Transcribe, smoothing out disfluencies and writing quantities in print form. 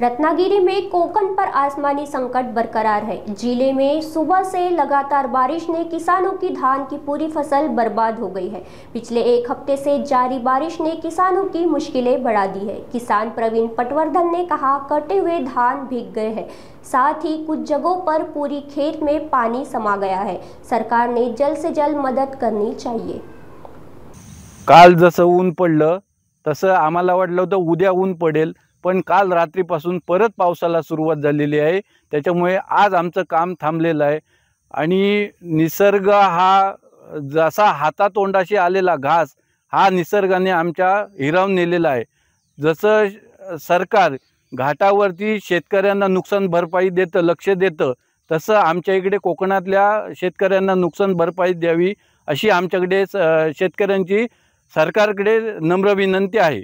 रत्नागिरी में कोकण पर आसमानी संकट बरकरार है। जिले में सुबह से लगातार बारिश ने किसानों की धान की पूरी फसल बर्बाद हो गई है। पिछले एक हफ्ते से जारी बारिश ने किसानों की मुश्किलें बढ़ा दी है। किसान प्रवीण पटवर्धन ने कहा, कटे हुए धान भीग गए हैं, साथ ही कुछ जगहों पर पूरी खेत में पानी समा गया है। सरकार ने जल्द से जल्द मदद करनी चाहिए। काल जसं ऊन पडलं तसं आम्हाला वाटलं होतं उद्या ऊन पडेल, पण काल रात्रीपासून परत पावसाला सुरुवात झालेली आहे। त्याच्यामुळे आज आमचं काम थांबलेलं आहे आणि निसर्ग हा जसा हातातोंडाशी आलेला घास हा निसर्गाने आमच्या हिरावून नेलेला आहे। जसं सरकार घाटावरती शेतकऱ्यांना नुकसान भरपाई देतं, लक्ष देतं, तसं आमच्या इकडे कोकणातल्या शेतकऱ्यांना नुकसान भरपाई द्यावी अशी आमच्याकडे शेतकऱ्यांची सरकारकडे नम्र विनंती आहे।